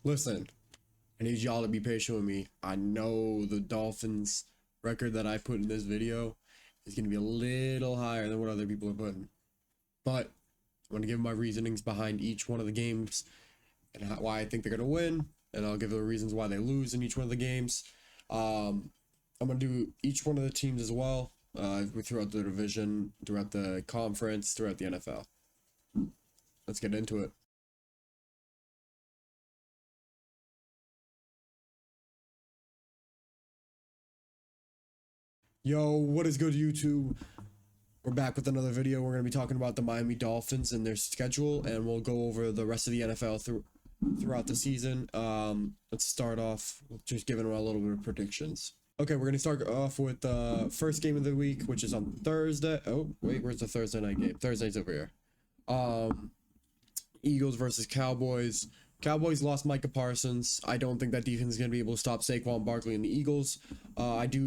Listen, I need y'all to be patient with me. I know the Dolphins record that I put in this video is going to be a little higher than what other people are putting. But I'm going to give my reasonings behind each one of the games and why I think they're going to win. And I'll give the reasons why they lose in each one of the games. I'm going to do each one of the teams as well throughout the division, throughout the conference, throughout the NFL. Let's get into it. Yo, what is good, YouTube? We're back with another video. We're going to be talking about the Miami Dolphins and their schedule, and we'll go over the rest of the NFL throughout the season. Let's start off with just giving them a little bit of predictions. Okay, we're going to start off with the first game of the week, which is on Thursday. Oh, wait, where's the Thursday night game? Thursday's over here. Eagles versus Cowboys. Cowboys lost Micah Parsons. I don't think that defense is going to be able to stop Saquon Barkley and the Eagles. I do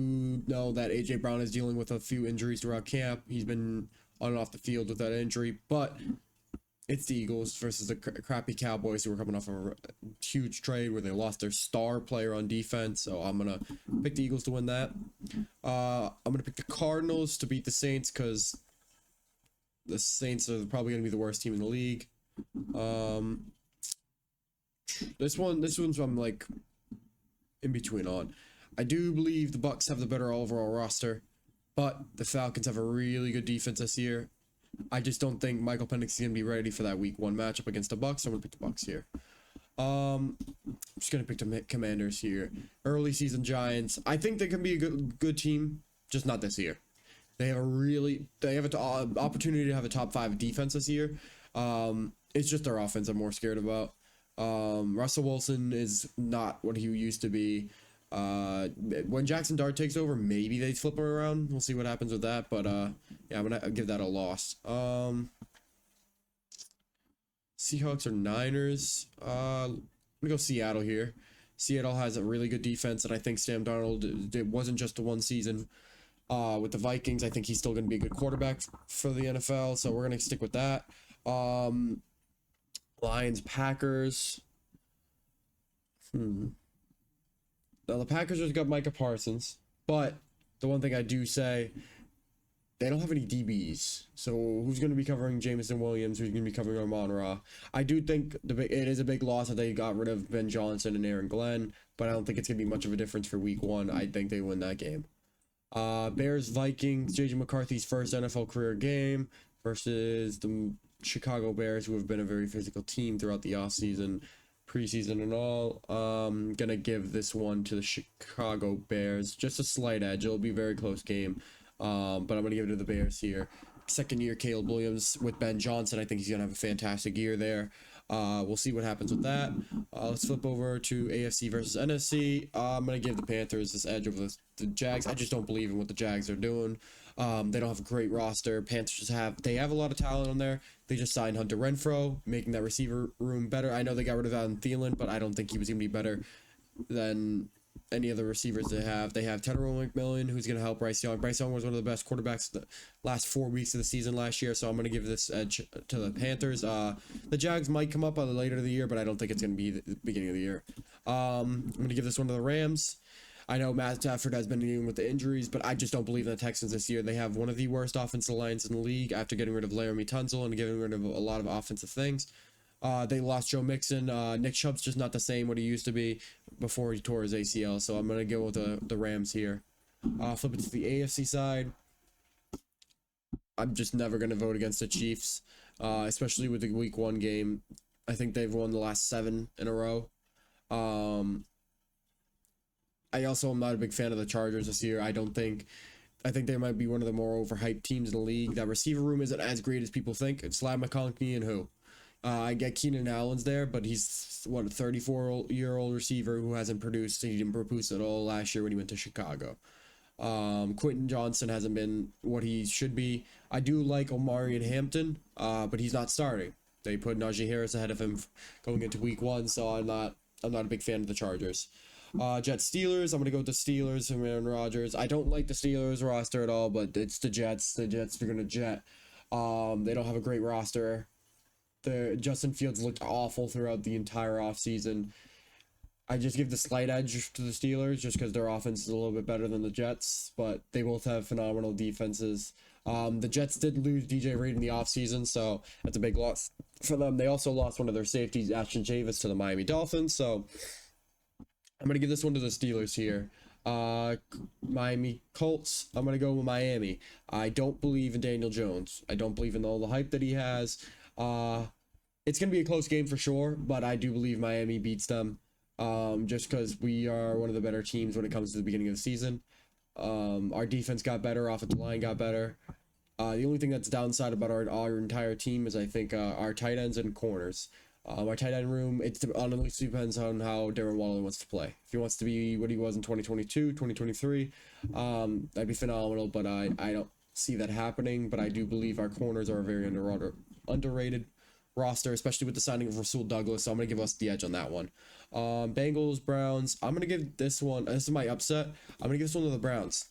know that A.J. Brown is dealing with a few injuries throughout camp. He's been on and off the field with that injury, but it's the Eagles versus the crappy Cowboys who were coming off a huge trade where they lost their star player on defense. So I'm going to pick the Eagles to win that. I'm going to pick the Cardinals to beat the Saints because the Saints are probably going to be the worst team in the league. This one's I'm like in between on. I do believe the Bucks have the better overall roster, but the Falcons have a really good defense this year. I just don't think Michael Penix is gonna be ready for that Week 1 matchup against the Bucks. So I'm gonna pick the Bucks here. I'm just gonna pick the Commanders here. Early season Giants. I think they can be a good team, just not this year. They have an opportunity to have a top 5 defense this year. It's just their offense I'm more scared about. Russell Wilson is not what he used to be. When Jackson Dart takes over, maybe they flip him around. We'll see what happens with that. But yeah, I'm gonna give that a loss. Seahawks or Niners. I'm gonna go Seattle here. Seattle has a really good defense, and I think Sam Darnold, it wasn't just the one season. With the Vikings, I think he's still going to be a good quarterback for the NFL, so we're going to stick with that. Lions, Packers. Now, the Packers just got Micah Parsons, but the one thing I do say, they don't have any DBs. So who's going to be covering Jameson Williams? Who's going to be covering Amon-Ra? I do think it is a big loss that they got rid of Ben Johnson and Aaron Glenn, but I don't think it's going to be much of a difference for Week 1. I think they win that game. Bears, Vikings, J.J. McCarthy's first NFL career game versus the Chicago Bears, who have been a very physical team throughout the offseason, preseason, and all. Gonna give this one to the Chicago Bears. Just a slight edge. It'll be a very close game, but I'm gonna give it to the Bears here. Second year Caleb Williams with Ben Johnson. I think he's gonna have a fantastic year there. We'll see what happens with that. Let's flip over to AFC versus NFC. I'm gonna give the Panthers this edge over the Jags. I just don't believe in what the Jags are doing. They don't have a great roster. Panthers have a lot of talent on there. They just signed Hunter Renfrow, making that receiver room better. I know they got rid of Adam Thielen, but I don't think he was gonna be better than any of the receivers they have. They have Tyrell McMillan, who's going to help Bryce Young. Bryce Young was one of the best quarterbacks the last 4 weeks of the season last year, so I'm going to give this edge to the Panthers. The Jags might come up later in the year, but I don't think it's going to be the beginning of the year. I'm going to give this one to the Rams. I know Matt Stafford has been dealing with the injuries, but I just don't believe in the Texans this year. They have one of the worst offensive lines in the league after getting rid of Laramie Tunsil and getting rid of a lot of offensive things. They lost Joe Mixon. Nick Chubb's just not the same what he used to be before he tore his ACL. So I'm going to go with the Rams here. Flip it to the AFC side. I'm just never going to vote against the Chiefs, especially with the Week 1 game. I think they've won the last 7 in a row. I also am not a big fan of the Chargers this year. I think they might be one of the more overhyped teams in the league. That receiver room isn't as great as people think. It's Slab McConkey and who? I get Keenan Allen's there, but he's, a 34-year-old receiver who hasn't produced. He didn't produce at all last year when he went to Chicago. Quentin Johnson hasn't been what he should be. I do like Omari and Hampton, but he's not starting. They put Najee Harris ahead of him going into Week 1, so I'm not a big fan of the Chargers. Jets Steelers. I'm gonna go with the Steelers and Aaron Rodgers. I don't like the Steelers roster at all, but it's the Jets. The Jets are gonna jet. They don't have a great roster. Justin Fields looked awful throughout the entire offseason. I just give the slight edge to the Steelers just because their offense is a little bit better than the Jets, but they both have phenomenal defenses. The Jets did lose DJ Reed in the offseason, so that's a big loss for them. They also lost one of their safeties, Ashton Javis, to the Miami Dolphins, so I'm going to give this one to the Steelers here. Miami Colts, I'm going to go with Miami. I don't believe in Daniel Jones. I don't believe in all the hype that he has. It's going to be a close game for sure, but I do believe Miami beats them. Just because we are one of the better teams when it comes to the beginning of the season. Our defense got better, offensive line got better. The only thing that's downside about our entire team is I think our tight ends and corners. Our tight end room, it honestly depends on how Darren Waller wants to play. If he wants to be what he was in 2022, 2023, that'd be phenomenal, but I don't see that happening. But I do believe our corners are a very underrated roster, especially with the signing of Rasul Douglas, so I'm going to give us the edge on that one. Bengals, Browns, I'm going to give this one, this is my upset, I'm going to give this one to the Browns.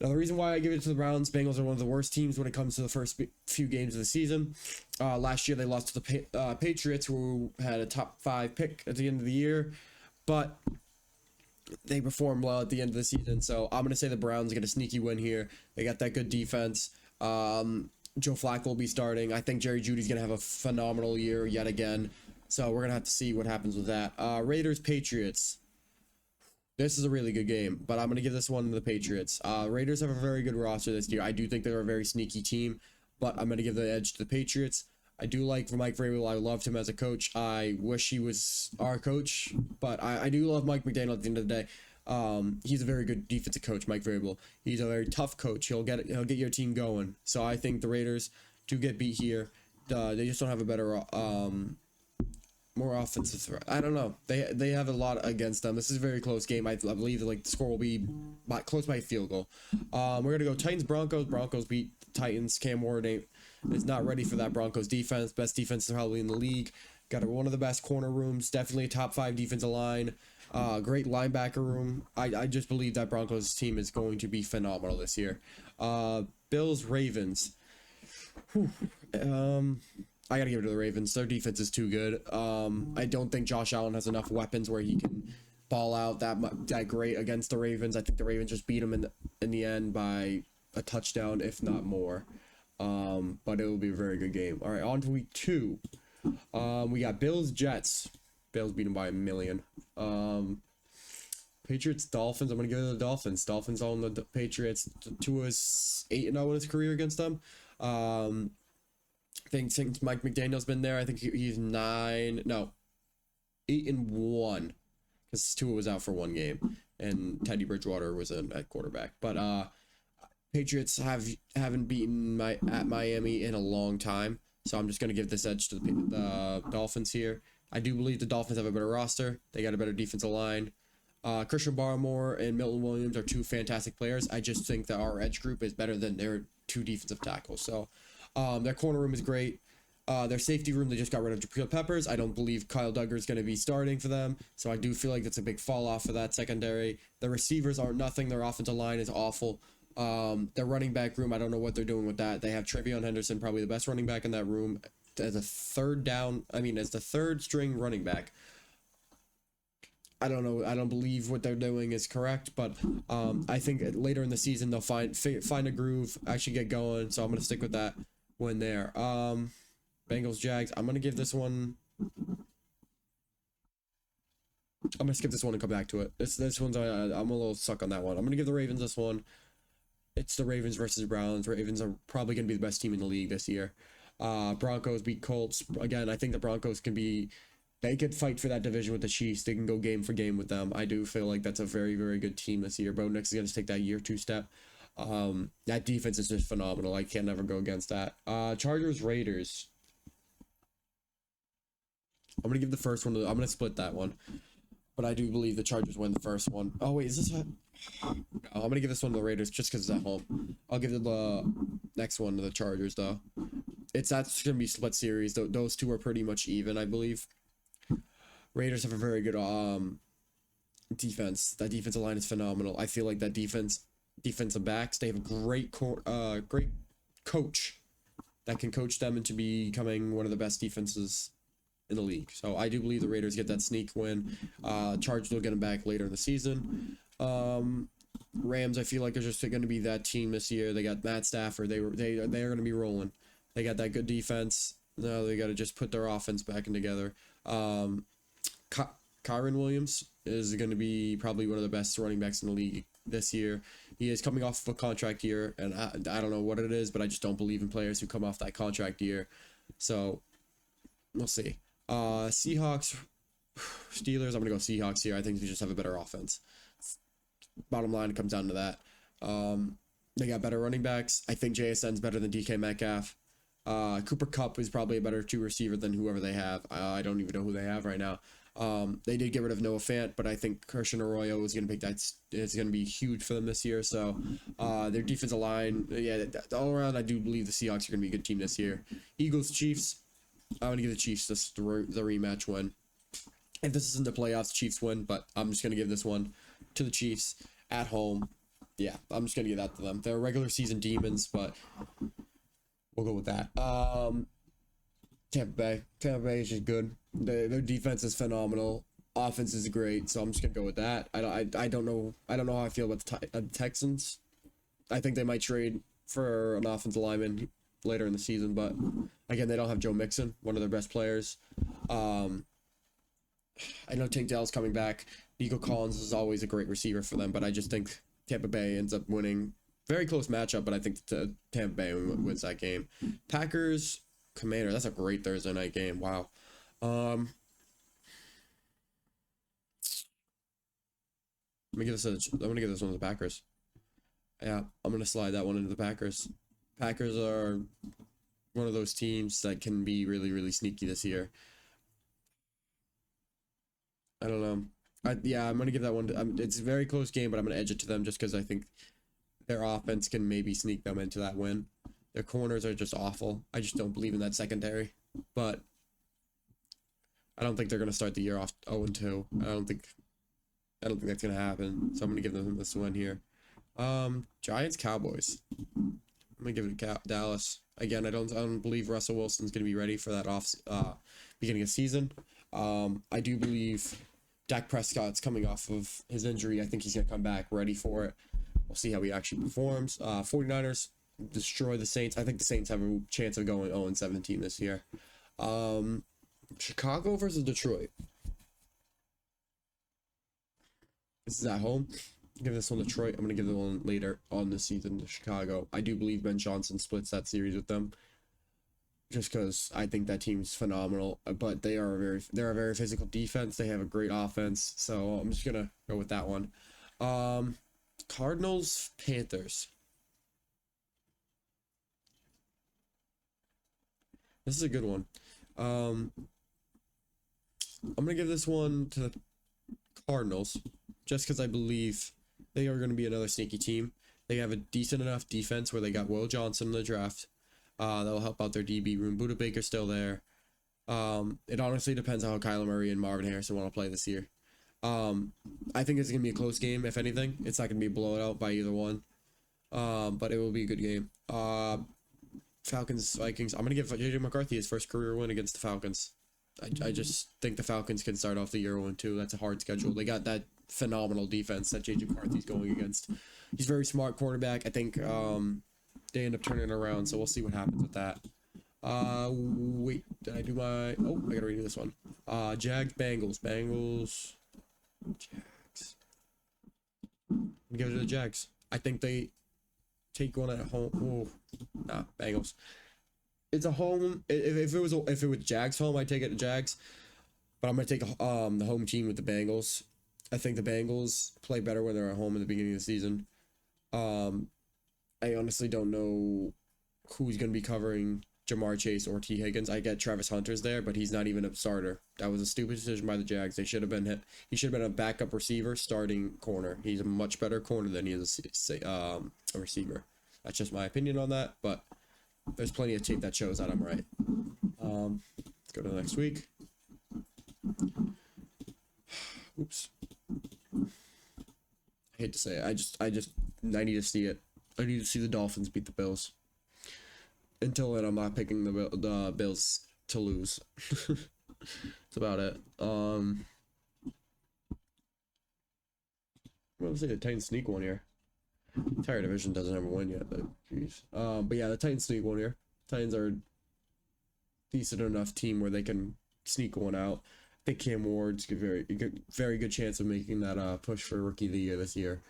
Now, the reason why I give it to the Browns, Bengals are one of the worst teams when it comes to the first few games of the season. Last year, they lost to the Patriots, who had a top 5 pick at the end of the year, but they performed well at the end of the season, so I'm going to say the Browns get a sneaky win here. They got that good defense. Joe Flacco will be starting. I think Jerry Jeudy's going to have a phenomenal year yet again. So we're going to have to see what happens with that. Raiders, Patriots. This is a really good game, but I'm going to give this one to the Patriots. Raiders have a very good roster this year. I do think they're a very sneaky team, but I'm going to give the edge to the Patriots. I do like Mike Vrabel. I loved him as a coach. I wish he was our coach, but I do love Mike McDaniel at the end of the day. He's a very good defensive coach, Mike Vrabel. He's a very tough coach. He'll get your team going. So I think the Raiders do get beat here. They just don't have a better, more offensive threat. I don't know. They have a lot against them. This is a very close game. I believe that the score will be close by a field goal. We're gonna go Titans, Broncos. Broncos beat Titans. Cam Ward is not ready for that Broncos defense. Best defense probably in the league. Got one of the best corner rooms. Definitely a top 5 defensive line. Great linebacker room. I just believe that Broncos team is going to be phenomenal this year. Bills, Ravens. I gotta give it to the Ravens. Their defense is too good. I don't think Josh Allen has enough weapons where he can ball out that great against the Ravens. I think the Ravens just beat them in the end by a touchdown, if not more. But it will be a very good game. All right, on to week 2. We got Bills, Jets. Bills beat them by 1 million. Patriots, Dolphins. I'm going to give it to the Dolphins. Dolphins on the Patriots. Tua's 8-0 in his career against them. I think since Mike McDaniel's been there, I think he's 8-1. Because Tua was out for 1 game. And Teddy Bridgewater was at quarterback. But Patriots haven't beaten at Miami in a long time. So I'm just going to give this edge to the Dolphins here. I do believe the Dolphins have a better roster. They got a better defensive line. Christian Barmore and Milton Williams are 2 fantastic players. I just think that our edge group is better than their 2 defensive tackles. So their corner room is great. Their safety room, they just got rid of Jabril Peppers. I don't believe Kyle Duggar is going to be starting for them. So I do feel like that's a big fall off for that secondary. The receivers are nothing. Their offensive line is awful. Their running back room, I don't know what they're doing with that. They have Trevion Henderson, probably the best running back in that room, as the third string running back. I don't know. I don't believe what they're doing is correct, but I think later in the season they'll find a groove, actually get going. So I'm gonna stick with that win there. Bengals, Jags. I'm gonna give this one. I'm gonna skip this one and come back to it. This one's I'm a little stuck on that one. I'm gonna give the Ravens this one. It's the Ravens versus Browns. Ravens are probably gonna be the best team in the league this year. Broncos beat Colts. Again, I think the Broncos they could fight for that division with the Chiefs. They can go game for game with them. I do feel like that's a very, very good team this year. Bo Nix is going to take that year 2 step. That defense is just phenomenal. I can't ever go against that. Chargers, Raiders. I'm going to give the first one. I'm going to split that one. But I do believe the Chargers win the first one. Oh, wait, is this a... I'm going to give this one to the Raiders just because it's at home. I'll give the next one to the Chargers, though. That's going to be split series. Those 2 are pretty much even, I believe. Raiders have a very good defense. That defensive line is phenomenal. I feel like that defensive backs, they have a great coach that can coach them into becoming one of the best defenses in the league. So I do believe the Raiders get that sneak win. Chargers will get them back later in the season. Rams, I feel like are just going to be that team this year. They got Matt Stafford. They're going to be rolling. They got that good defense. Now they got to just put their offense back in together. Kyron Williams is going to be probably one of the best running backs in the league this year. He is coming off of a contract year, and I don't know what it is, but I just don't believe in players who come off that contract year. So we'll see. Seahawks, Steelers. I'm going to go Seahawks here. I think they just have a better offense. Bottom line, it comes down to that. They got better running backs. I think JSN's better than DK Metcalf. Cooper Kupp is probably a better 2 receiver than whoever they have. I don't even know who they have right now. They did get rid of Noah Fant, but I think Christian Arroyo is going to pick that. It's going to be huge for them this year. So their defensive line, yeah, all around, I do believe the Seahawks are going to be a good team this year. Eagles, Chiefs. I'm going to give the Chiefs the rematch win. If this isn't the playoffs, Chiefs win, but I'm just going to give this one to the Chiefs at home. Yeah, I'm just going to give that to them. They're regular season demons, but we'll go with that. Tampa Bay is just good. Their defense is phenomenal. Offense is great, so I'm just gonna go with that. I don't know how I feel about the Texans. I think they might trade for an offensive lineman later in the season, but again, they don't have Joe Mixon, one of their best players. I know Tank Dell's coming back. Nico Collins is always a great receiver for them, but I just think Tampa Bay ends up winning. Very close matchup, but I think Tampa Bay wins that game. Packers, Commander. That's a great Thursday night game. Wow. I'm gonna give this one to the Packers. Yeah, I'm gonna slide that one into the Packers. Packers are one of those teams that can be really, really sneaky this year. I don't know. I'm gonna give that one. It's a very close game, but I'm gonna edge it to them just because I think their offense can maybe sneak them into that win. Their corners are just awful. I just don't believe in that secondary. But I don't think they're gonna start the year off 0-2. I don't think that's gonna happen. So I'm gonna give them this win here. Giants, Cowboys. I'm gonna give it to Dallas. Again, I don't believe Russell Wilson's gonna be ready for that beginning of season. I do believe Dak Prescott's coming off of his injury. I think he's gonna come back ready for it. We'll see how he actually performs. 49ers destroy the Saints. I think the Saints have a chance of going 0-17 this year. Chicago versus Detroit. This is at home. Give this one to Detroit. I'm going to give the one later on this season to Chicago. I do believe Ben Johnson splits that series with them. Just because I think that team's phenomenal. But they're a very physical defense. They have a great offense. So I'm just going to go with that one. Cardinals, Panthers. This is a good one. I'm going to give this one to the Cardinals just because I believe they are going to be another sneaky team. They have a decent enough defense where they got Will Johnson in the draft. That'll help out their DB room. Buda Baker's still there. It honestly depends on how Kyler Murray and Marvin Harrison want to play this year. I think it's going to be a close game, if anything. It's not going to be blown out by either one. But it will be a good game. Falcons, Vikings. I'm going to give JJ McCarthy his first career win against the Falcons. I just think the Falcons can start off the year 1-2. That's a hard schedule. They got that phenomenal defense that JJ McCarthy's going against. He's a very smart quarterback. I think they end up turning it around, so we'll see what happens with that. Wait, did I do my... Oh, I gotta redo this one. Jags, Bengals. Jags. I'm gonna give it to the Jags. I think they take one at home. Oh, nah, Bengals. It's a home. If it was Jags home, I'd take it to Jags. But I'm gonna take the home team with the Bengals. I think the Bengals play better when they're at home in the beginning of the season. I honestly don't know who's gonna be covering Jamar Chase or T. Higgins. I get Travis Hunter's there, but he's not even a starter. That was a stupid decision by the Jags. They should have been hit. He should have been a backup receiver, starting corner. He's a much better corner than he is a receiver. That's just my opinion on that, but there's plenty of tape that shows that I'm right. Let's go to the next week. Oops. I hate to say it. I need to see it. I need to see the Dolphins beat the Bills. Until then, I'm not picking the Bills to lose. That's about it. Let's see the Titans sneak one here. Entire division doesn't have a win yet, but jeez. But yeah, the Titans sneak one here. Titans are a decent enough team where they can sneak one out. I think Cam Ward's a very good chance of making that push for Rookie of the Year this year.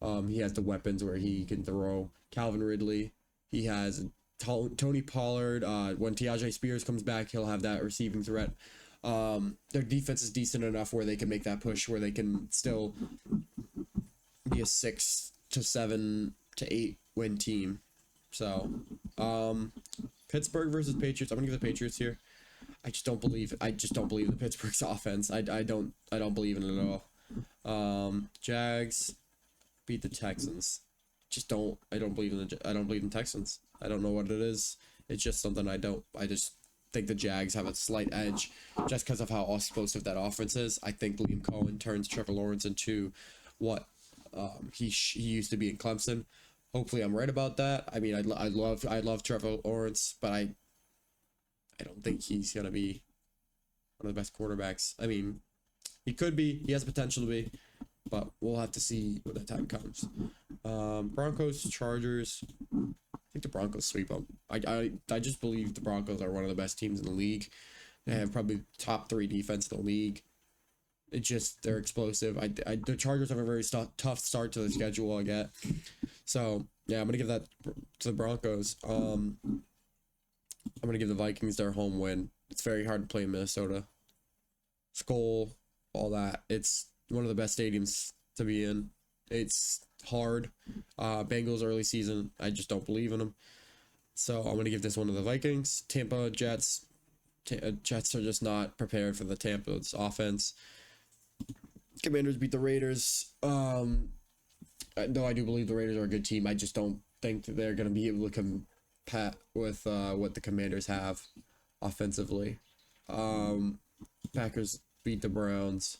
He has the weapons where he can throw. Calvin Ridley. He has Tony Pollard. When Tiaje Spears comes back, he'll have that receiving threat. Their defense is decent enough where they can make that push, where they can still be a 6 to 7 to 8 win team. So, Pittsburgh versus Patriots. I'm gonna give the Patriots here. I just don't believe the Pittsburgh's offense. I don't believe in it at all. Jags beat the Texans. I don't believe in Texans. I don't know what it is. It's just something I just think the Jags have a slight edge just because of how explosive that offense is. I think Liam Cohen turns Trevor Lawrence into what he used to be in Clemson. Hopefully I'm right about that. I mean, I love Trevor Lawrence, but I don't think he's gonna be one of the best quarterbacks. I mean, he could be. He has potential to be, but we'll have to see when that time comes. Broncos, Chargers. I think the Broncos sweep them. I just believe the Broncos are one of the best teams in the league. They have probably top 3 defense in the league. It's just they're explosive. The Chargers have a very tough start to the schedule. I get. So yeah, I'm gonna give that to the Broncos. I'm gonna give the Vikings their home win. It's very hard to play in Minnesota. Skull, all that. It's one of the best stadiums to be in. It's hard. Bengals early season, I just don't believe in them. So I'm gonna give this one to the Vikings. Tampa Jets. Jets are just not prepared for the Tampa's offense. Commanders beat the Raiders. Though I do believe the Raiders are a good team, I just don't think that they're gonna be able to compete with what the Commanders have offensively. Packers beat the Browns.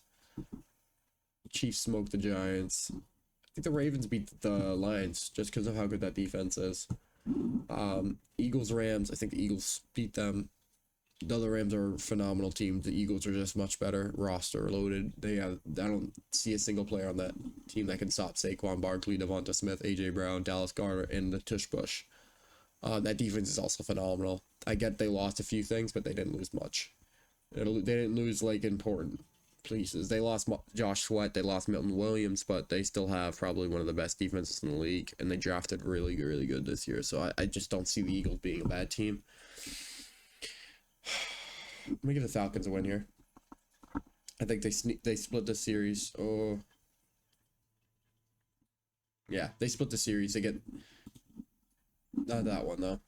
Chiefs smoked the Giants. I think the Ravens beat the Lions just because of how good that defense is. Eagles, Rams. I think the Eagles beat them. The other Rams are a phenomenal team. The Eagles are just much better roster loaded. I don't see a single player on that team that can stop Saquon Barkley, Devonta Smith, AJ Brown, Dallas Goedert, and the Tush Push. That defense is also phenomenal. I get they lost a few things, but they didn't lose much. They didn't lose like important pieces. They lost Josh Sweat, they lost Milton Williams, but they still have probably one of the best defenses in the league, and they drafted really, really good this year. So I just don't see the Eagles being a bad team. I'm gonna give the Falcons a win here. I think they split the series. Oh, yeah, they split the series. They get not that one though.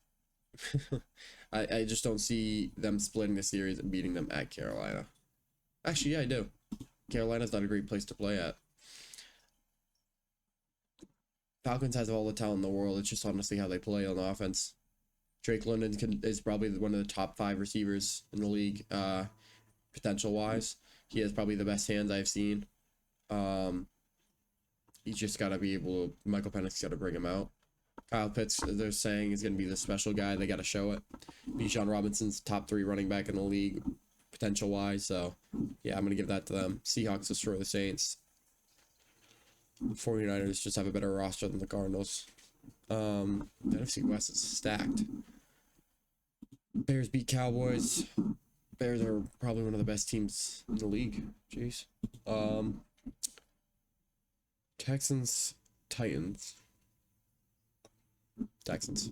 I just don't see them splitting the series and beating them at Carolina. Actually, yeah, I do. Carolina's not a great place to play at. Falcons has all the talent in the world. It's just honestly how they play on offense. Drake London is probably one of the top 5 receivers in the league, potential wise. He has probably the best hands I've seen. He's just got to be able to. Michael Penix's got to bring him out. Kyle Pitts, they're saying, is going to be the special guy. They got to show it. Bijan Robinson's top 3 running back in the league, potential wise. So, yeah, I'm going to give that to them. Seahawks destroy the Saints. 49ers just have a better roster than the Cardinals. The NFC West is stacked. Bears beat Cowboys. Bears are probably one of the best teams in the league. Jeez. Texans, Titans. Texans.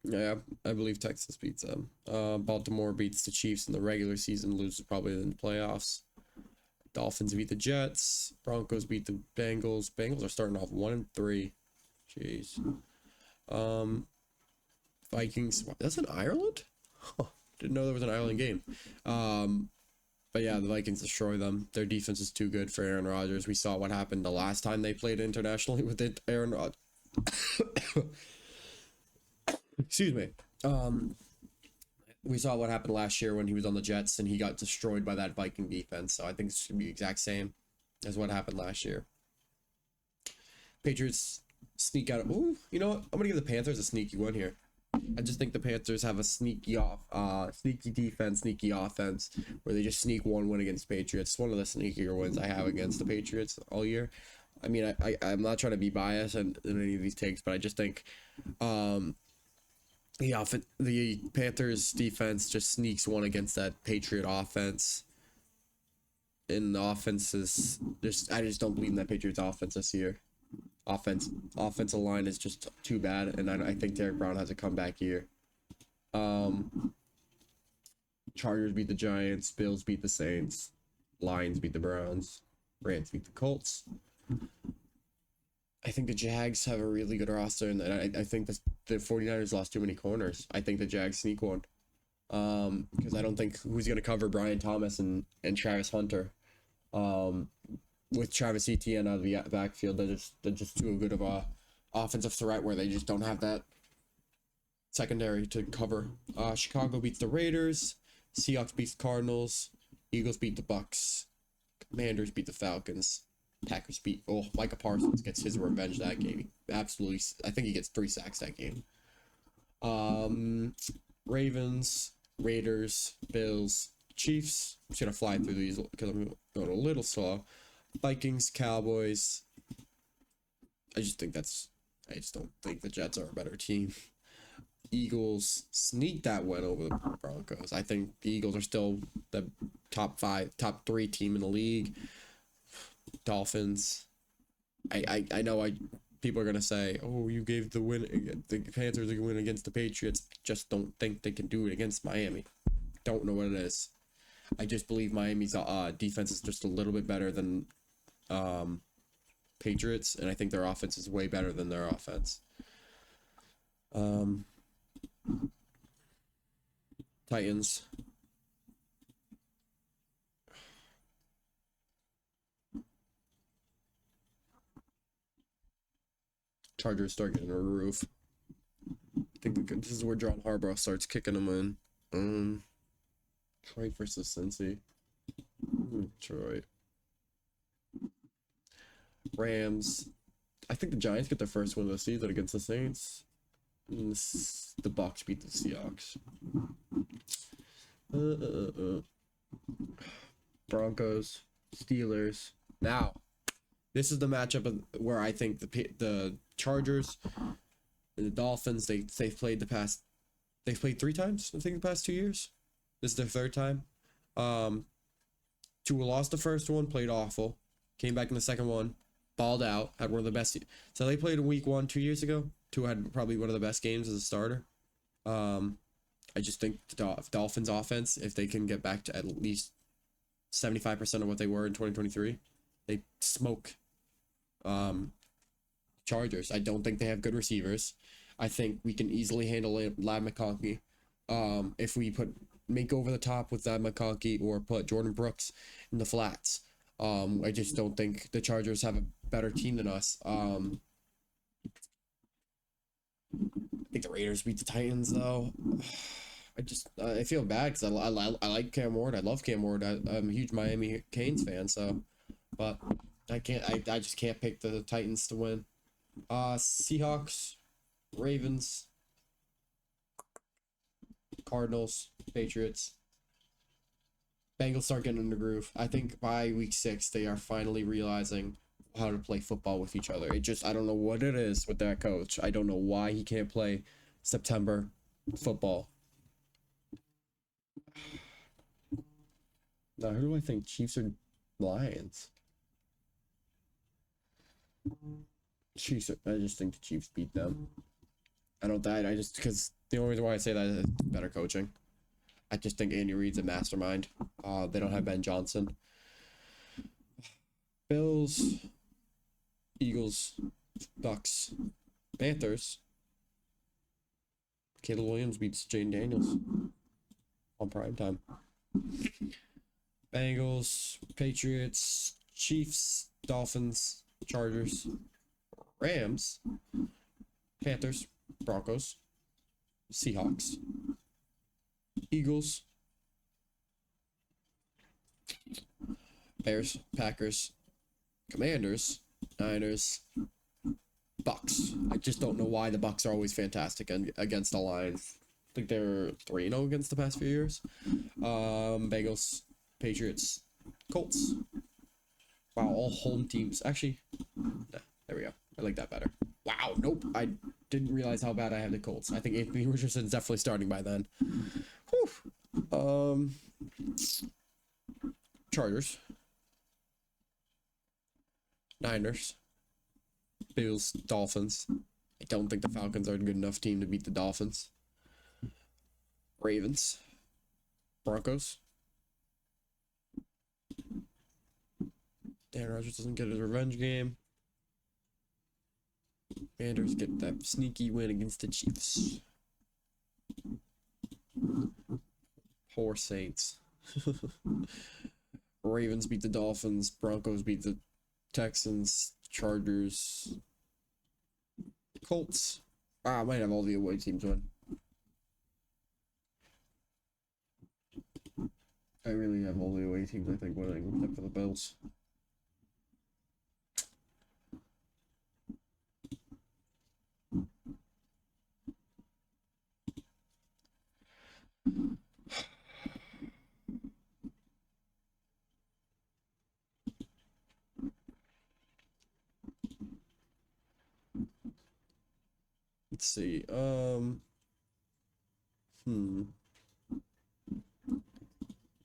Yeah, I believe Texas beats them. Baltimore beats the Chiefs in the regular season, loses probably in the playoffs. Dolphins beat the Jets. Broncos beat the Bengals. Bengals are starting off 1-3. Jeez. Vikings. That's in Ireland? Huh. Didn't know there was an Ireland game. But yeah, the Vikings destroy them. Their defense is too good for Aaron Rodgers. We saw what happened the last time they played internationally with Aaron Rodgers. Excuse me. We saw what happened last year when he was on the Jets and he got destroyed by that Viking defense. So I think it's going to be the exact same as what happened last year. Patriots sneak out. Ooh, you know what? I'm going to give the Panthers a sneaky one here. I just think the Panthers have a sneaky defense, sneaky offense, where they just sneak one win against the Patriots. It's one of the sneakier wins I have against the Patriots all year. I mean, I'm not trying to be biased in any of these takes, but I just think the Panthers defense just sneaks one against that Patriot offense. And the offense is I just don't believe in that Patriots offense this year. Offensive line is just too bad, and I think Derek Brown has a comeback year. Chargers beat the Giants, Bills beat the Saints, Lions beat the Browns, Rams beat the Colts. I think the Jags have a really good roster, and I think the 49ers lost too many corners. I think the Jags sneak one. Because I don't think who's going to cover Brian Thomas and Travis Hunter. With Travis Etienne out of the backfield, they're just too good of a offensive threat where they just don't have that secondary to cover. Chicago beats the Raiders, Seahawks beats the Cardinals, Eagles beat the Bucks, Commanders beat the Falcons, Packers beat Micah Parsons gets his revenge that game. Absolutely, I think he gets 3 sacks that game. Ravens, Raiders, Bills, Chiefs. I'm just gonna fly through these because I'm going a little slow. Vikings, Cowboys. I just don't think the Jets are a better team. Eagles sneak that win over the Broncos. I think the Eagles are still the top 3 team in the league. Dolphins. I know people are gonna say, "Oh, you gave the Panthers a win against the Patriots." I just don't think they can do it against Miami. Don't know what it is. I just believe Miami's defense is just a little bit better than Patriots, and I think their offense is way better than their offense. Titans. Chargers start getting a roof. I think this is where John Harbaugh starts kicking them in. Detroit versus Cincy. Detroit. Rams. I think the Giants get their first win of the season against the Saints. And the Bucs beat the Seahawks. Broncos. Steelers. Now, this is the matchup where I think the Chargers and the Dolphins, they've played 3 times, I think, the past 2 years. This is their 3rd time. Tua lost the first one, played awful. Came back in the second one, balled out, had one of the best. So they played in week 1 2 years ago. Tua had probably one of the best games as a starter. I just think the Dolphins offense, if they can get back to at least 75% of what they were in 2023, they smoke Chargers. I don't think they have good receivers. I think we can easily handle Ladd McConkey. If we make over the top with Ladd McConkey or put Jordan Brooks in the flats. I just don't think the Chargers have a better team than us. I think the Raiders beat the Titans though. I feel bad because I like Cam Ward. I love Cam Ward. I'm a huge Miami Canes fan, so but I just can't pick the Titans to win. Seahawks, Ravens, Cardinals, Patriots. Bengals start getting in the groove. I think by week 6 they are finally realizing how to play football with each other. I don't know what it is with that coach. I don't know why he can't play September football. Now, who do I think? Chiefs or Lions? Chiefs. I just think the Chiefs beat them. I just because the only reason why I say that is better coaching. I just think Andy Reid's a mastermind. They don't have Ben Johnson. Bills, Eagles, Bucks, Panthers. Caleb Williams beats Jane Daniels on primetime. Bengals, Patriots, Chiefs, Dolphins, Chargers, Rams, Panthers, Broncos, Seahawks, Eagles, Bears, Packers, Commanders, Niners, Bucks. I just don't know why the Bucks are always fantastic against the Lions. I think they're 3-0 against the past few years. Bengals, Patriots, Colts. Wow, all home teams. Actually, nah, there we go. I like that better. Wow, nope. I didn't realize how bad I had the Colts. I think Anthony Richardson's definitely starting by then. Whew. Chargers. Niners. Bills, Dolphins. I don't think the Falcons are a good enough team to beat the Dolphins. Ravens. Broncos. Dan Rodgers doesn't get his revenge game. Commanders get that sneaky win against the Chiefs. Poor Saints. Ravens beat the Dolphins. Broncos beat the Texans. Chargers. Colts. I might have all the away teams win. I really have all the away teams, I think, winning, except for the Bills. Let's see.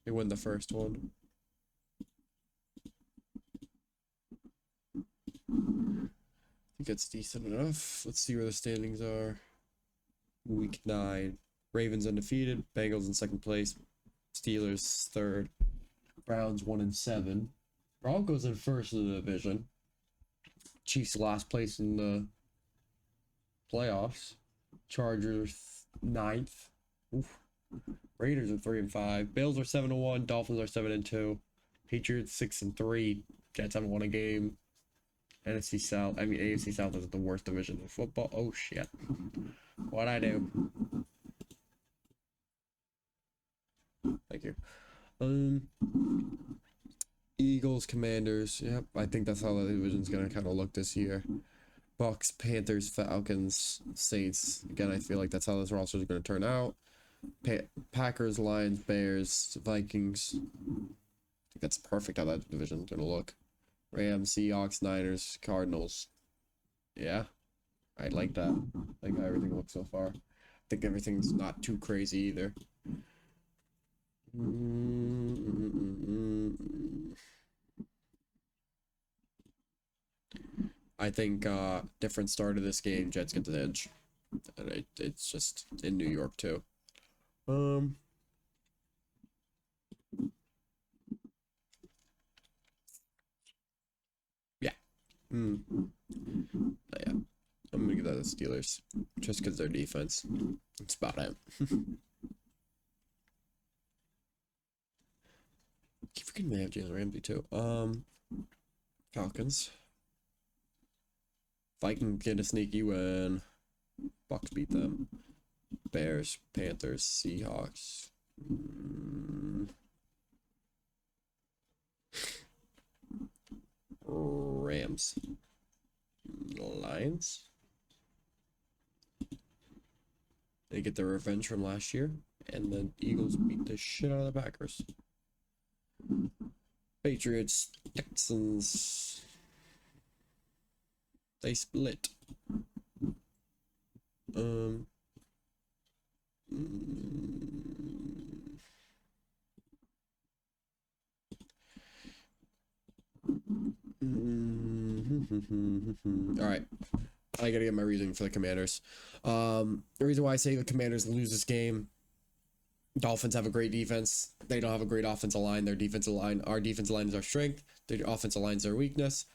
They win the first one. I think it's decent enough. Let's see where the standings are. Week 9. Ravens undefeated. Bengals in second place. Steelers third. Browns 1-7. Broncos in first in the division. Chiefs last place in the playoffs. Chargers 9th. Oof. Raiders are 3-5. Bills are 7-1. Dolphins are 7-2. Patriots 6-3. Jets haven't won a game. NFC South. I mean, AFC South is the worst division in football. Oh shit! What'd I do? Thank you. Eagles, Commanders. Yep, I think that's how the division's gonna kind of look this year. Bucks, Panthers, Falcons, Saints. Again, I feel like that's how this roster is gonna turn out. Packers, Lions, Bears, Vikings. I think that's perfect how that division's gonna look. Rams, Seahawks, Niners, Cardinals. Yeah, I like that. I like how everything looks so far. I think everything's not too crazy either. I think different start of this game. Jets get the edge, and it's just in New York too. But yeah, I'm gonna give that to the Steelers just because their defense. That's about it. Keep forgetting they have Jalen Ramsey too. Falcons. Vikings get a sneaky win. Bucks beat them. Bears, Panthers, Seahawks. Rams. Lions. They get their revenge from last year. And the Eagles beat the shit out of the Packers. Patriots, Texans. They split. All right. I gotta get my reasoning for the Commanders. The reason why I say the Commanders lose this game, Dolphins have a great defense. They don't have a great offensive line. Their defensive line, our defensive line is our strength. Their offensive line is their weakness.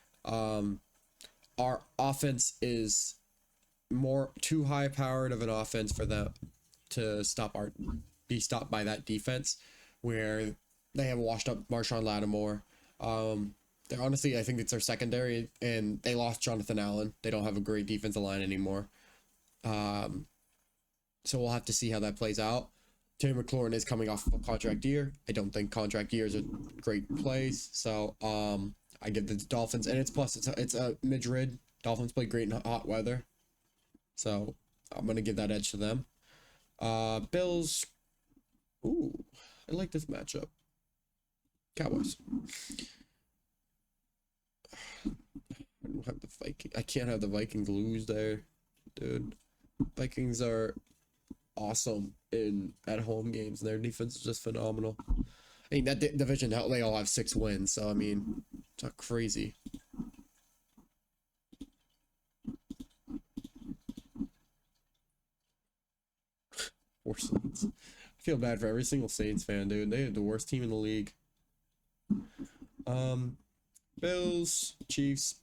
Our offense is too high powered of an offense for them to be stopped by that defense, where they have washed up Marshawn Lattimore. Honestly, I think it's their secondary, and they lost Jonathan Allen. They don't have a great defensive line anymore. So we'll have to see how that plays out. Terry McLaurin is coming off of a contract year. I don't think contract years are great plays. So I give the Dolphins, and it's a Madrid. Dolphins play great in hot weather, so I'm gonna give that edge to them. Bills. Ooh, I like this matchup. Cowboys. I don't have the Viking. I can't have the Vikings lose there, dude. Vikings are awesome in at home games. Their defense is just phenomenal. I mean that division, they all have 6 wins, so I mean it's not crazy. Poor Saints. I feel bad for every single Saints fan, dude. They have the worst team in the league. Bills, Chiefs,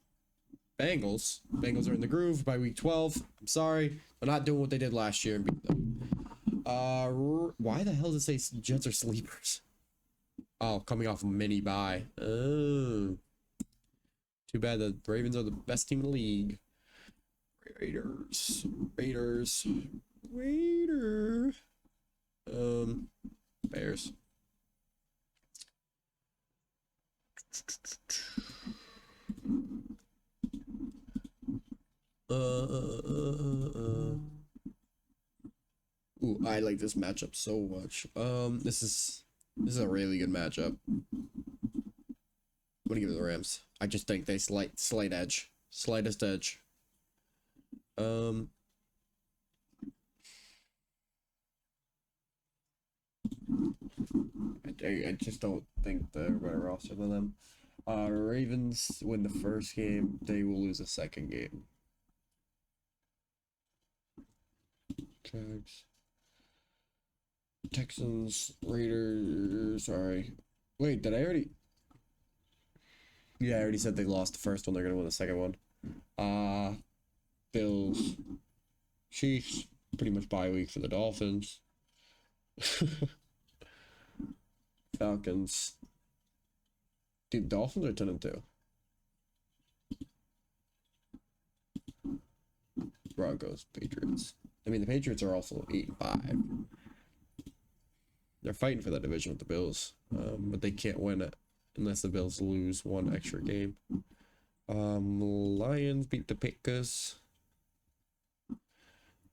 Bengals. Bengals are in the groove by week 12. I'm sorry. They're not doing what they did last year and beat them. Why the hell does it say Jets are sleepers? Oh, coming off a mini bye. Oh. Too bad the Ravens are the best team in the league. Raiders. Bears. Ooh, I like this matchup so much. This is a really good matchup. I'm gonna give it the Rams. I just think they slightest edge. I just don't think they're better roster than them. Ravens win the first game. They will lose the second game. Jags. Texans, Raiders. Sorry. Wait, did I already? Yeah, I already said they lost the first one. They're gonna win the second one. Bills, Chiefs. Pretty much bye week for the Dolphins. Falcons. Dude, Dolphins are 10-2. Broncos, Patriots. I mean, the Patriots are also 8-5. They're fighting for that division with the Bills, but they can't win it unless the Bills lose one extra game. Lions beat the Packers.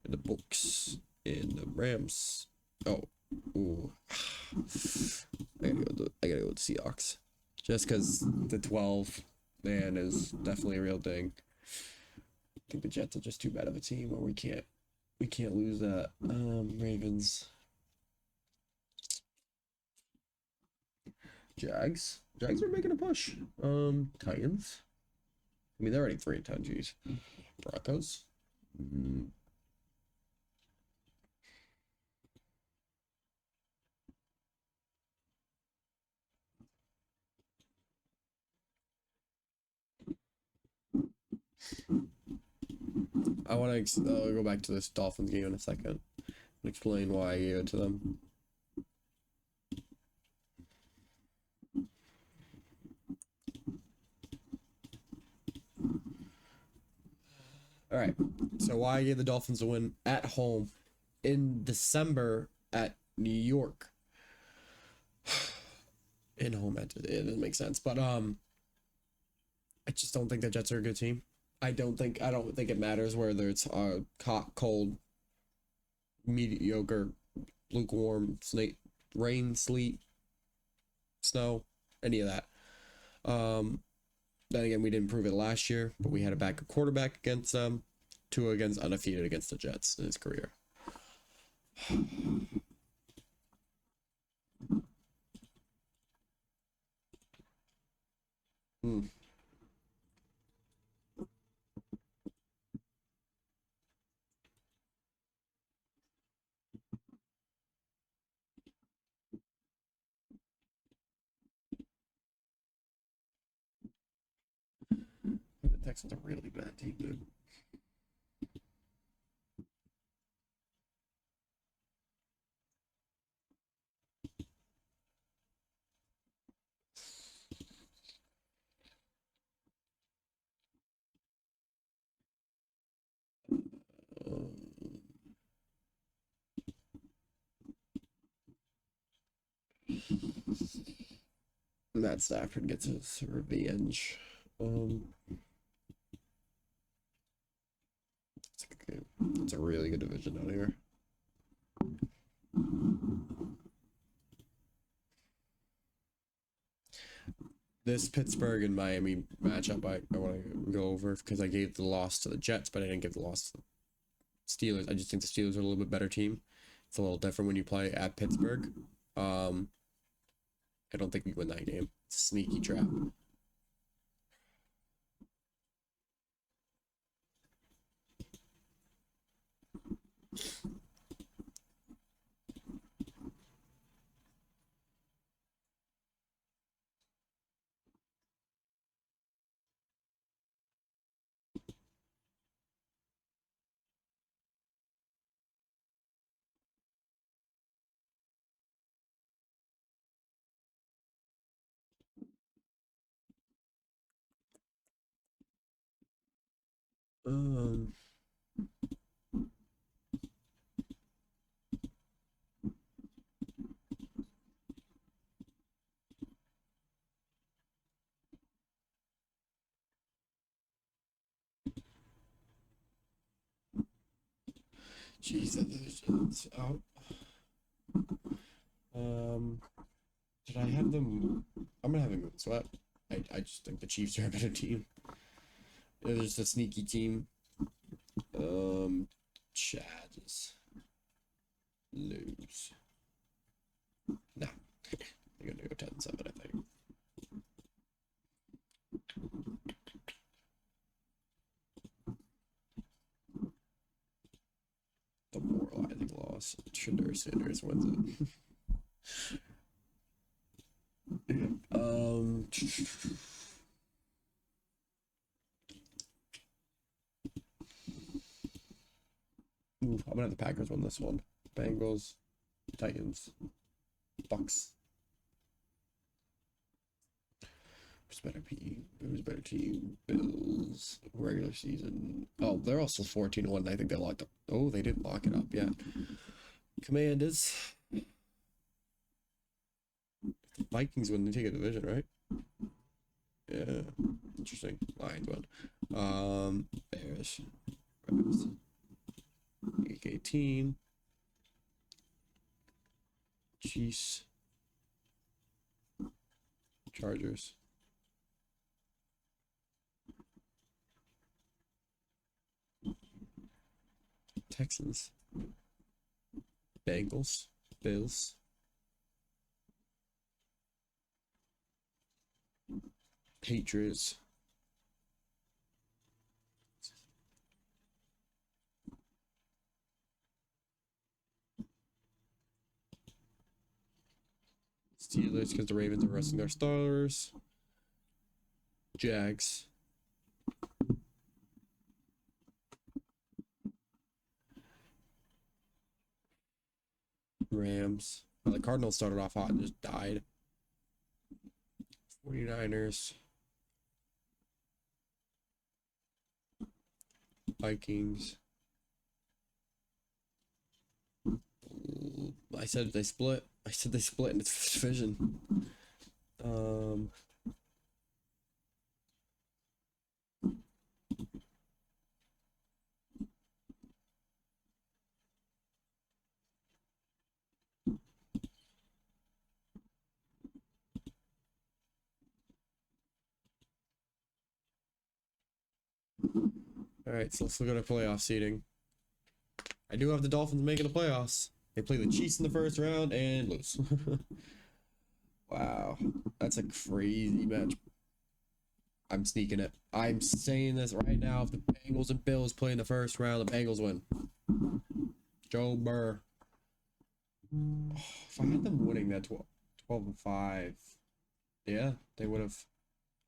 And the Bucks and the Rams. Oh, ooh. I gotta go with Seahawks, just because the 12 man is definitely a real thing. I think the Jets are just too bad of a team, or we can't lose that. Ravens. Jags are making a push. Titans. I mean, they're already 3-10. Geez. Broncos. I want to go back to this Dolphins game in a second and explain why I gave it to them. All right. So why I gave the Dolphins a win at home in December at New York. In home, it doesn't make sense, but I just don't think the Jets are a good team. I don't think it matters whether it's hot, cold, mediocre, lukewarm, rain, sleet, snow, any of that. Then again, we didn't prove it last year, but we had a backup quarterback against them. Tua against undefeated against the Jets in his career. The Texans are a really bad team, dude. Matt Stafford gets his revenge. It's a really good division down here. This Pittsburgh and Miami matchup I want to go over because I gave the loss to the Jets, but I didn't give the loss to the Steelers. I just think the Steelers are a little bit better team. It's a little different when you play at Pittsburgh. I don't think we win that game. It's a sneaky trap. Um, Jesus. Oh. Did I have them? I'm gonna have them swept. I just think the Chiefs are a better team. They're just a sneaky team. Chargers lose. Nah, they're gonna go 10-7, I think. The moralizing loss. Shadur Sanders wins it. Ooh, I'm gonna have the Packers win this one. Bengals, Titans, Bucks. Who's better team? Who's better team? Bills. Regular season. Oh, they're also 14-1. I think they locked up. Oh, they didn't lock it up yet. Commanders. Vikings win. They take a division, right? Yeah. Interesting. Lions win. Bears. Rams. Week 18. Chiefs. Chargers. Texans. Bengals. Bills. Patriots. Steelers because the Ravens are resting their starters. Jags. Rams. Well, the Cardinals started off hot and just died. 49ers. Vikings. I said they split. I said they split in its division. All right, so let's look at our playoff seeding. I do have the Dolphins making the playoffs. They play the Chiefs in the first round and lose. Wow, that's a crazy match. I'm sneaking it. I'm saying this right now. If the Bengals and Bills play in the first round, the Bengals win. Joe Burr. Oh, if I had them winning that 12-5, yeah, they would have.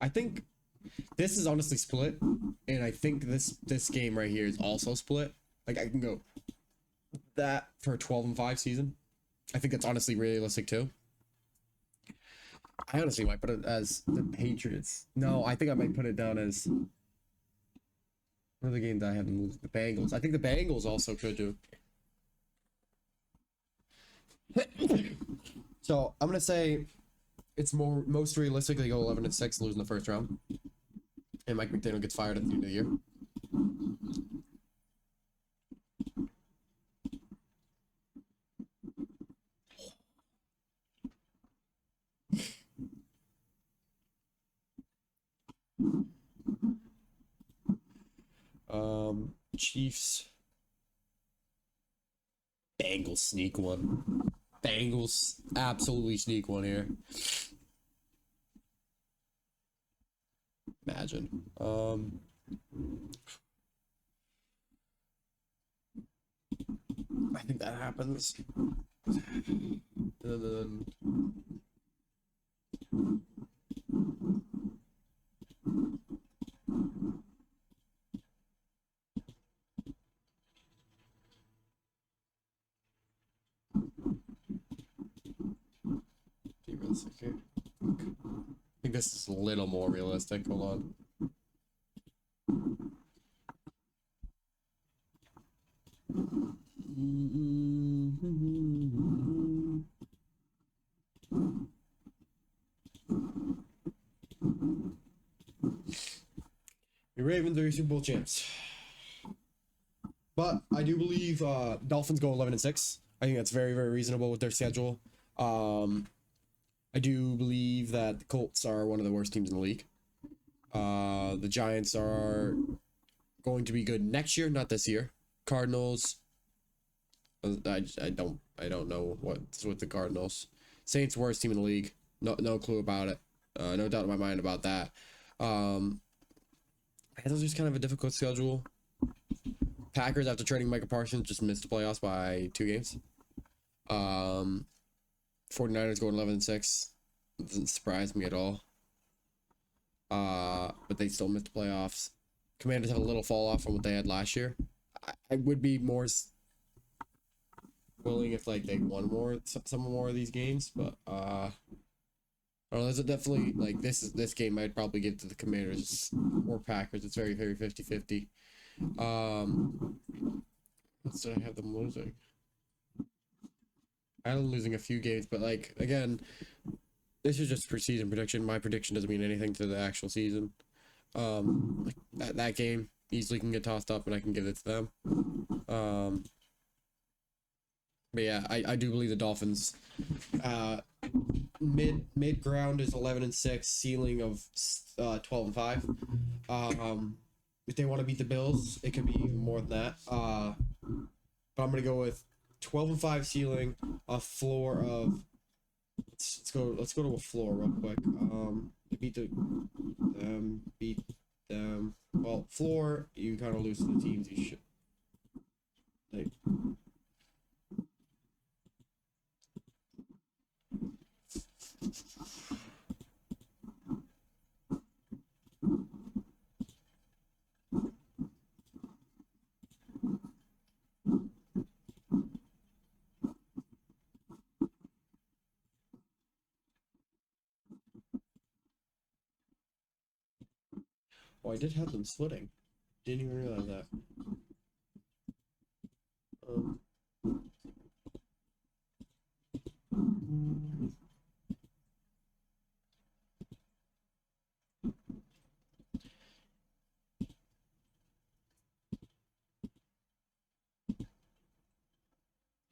I think this is honestly split, and I think this game right here is also split. Like I can go that for a 12-5 season. I think that's honestly realistic too. I honestly might put it as the Patriots. No, I think I might put it down as what are the games I have them lose? The Bengals. I think the Bengals also could do. So I'm gonna say it's most realistic they go 11-6, lose in the first round, and Mike McDaniel gets fired at the end of the year. Chiefs. Bengals sneak one. Bengals absolutely sneak one here. Imagine. I think that happens. And then realistic here. I think this is a little more realistic. Hold on. The Ravens are your Super Bowl champs. But I do believe Dolphins go 11-6. I think that's very, very reasonable with their schedule. I do believe that the Colts are one of the worst teams in the league. The Giants are going to be good next year, not this year. Cardinals, I don't know what's with the Cardinals. Saints, worst team in the league. No clue about it. No doubt in my mind about that. It's just kind of a difficult schedule. Packers, after trading Micah Parsons, just missed the playoffs by 2 games. 49ers going 11-6. Doesn't surprise me at all. But they still missed the playoffs. Commanders have a little fall off from what they had last year. I would be more willing if like they won some more of these games, but I don't know. There's definitely like this game I'd probably give to the Commanders or Packers. It's very, very 50-50. Let's say I have them losing. I have them losing a few games, but like again, this is just preseason prediction. My prediction doesn't mean anything to the actual season. Like that game easily can get tossed up, and I can give it to them. But yeah, I do believe the Dolphins. Mid ground is 11-6, ceiling of 12-5. If they want to beat the Bills, it could be even more than that. But I'm gonna go with 12-5 ceiling, a floor of. Let's go to a floor real quick. Beat them. Well, floor, you kind of lose to the teams you should. Like. Oh, I did have them splitting. Didn't even realize that.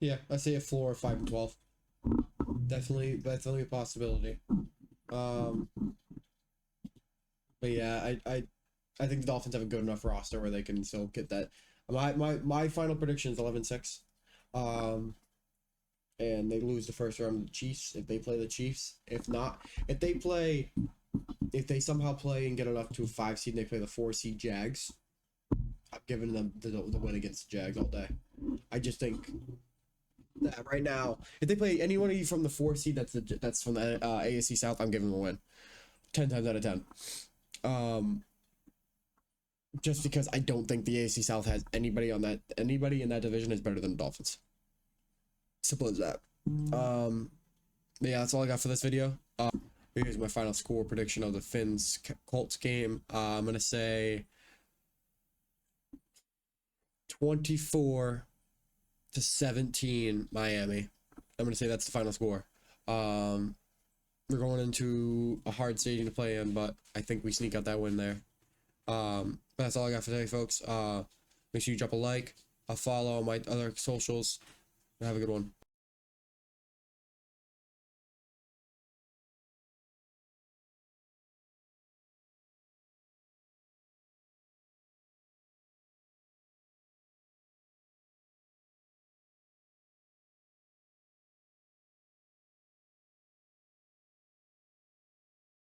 Yeah, I say a floor of 5-12. Definitely a possibility. But yeah, I think the Dolphins have a good enough roster where they can still get that. My final prediction is 11-6. And they lose the first round of the Chiefs if they play the Chiefs. If not, if they somehow play and get enough to a 5 seed and they play the 4 seed Jags, I'm giving them the win against the Jags all day. I just think that right now, if they play anyone from the 4 seed that's from the AFC South, I'm giving them a win. 10 times out of 10. Just because I don't think the AFC South has anybody in that division is better than the Dolphins. Simple as that. But yeah, that's all I got for this video. Here's my final score prediction of the Fins Colts game. I'm gonna say 24-17 Miami. I'm gonna say that's the final score. We're going into a hard stadium to play in, but I think we sneak out that win there. But that's all I got for today, folks. Make sure you drop a like, a follow on my other socials, and have a good one.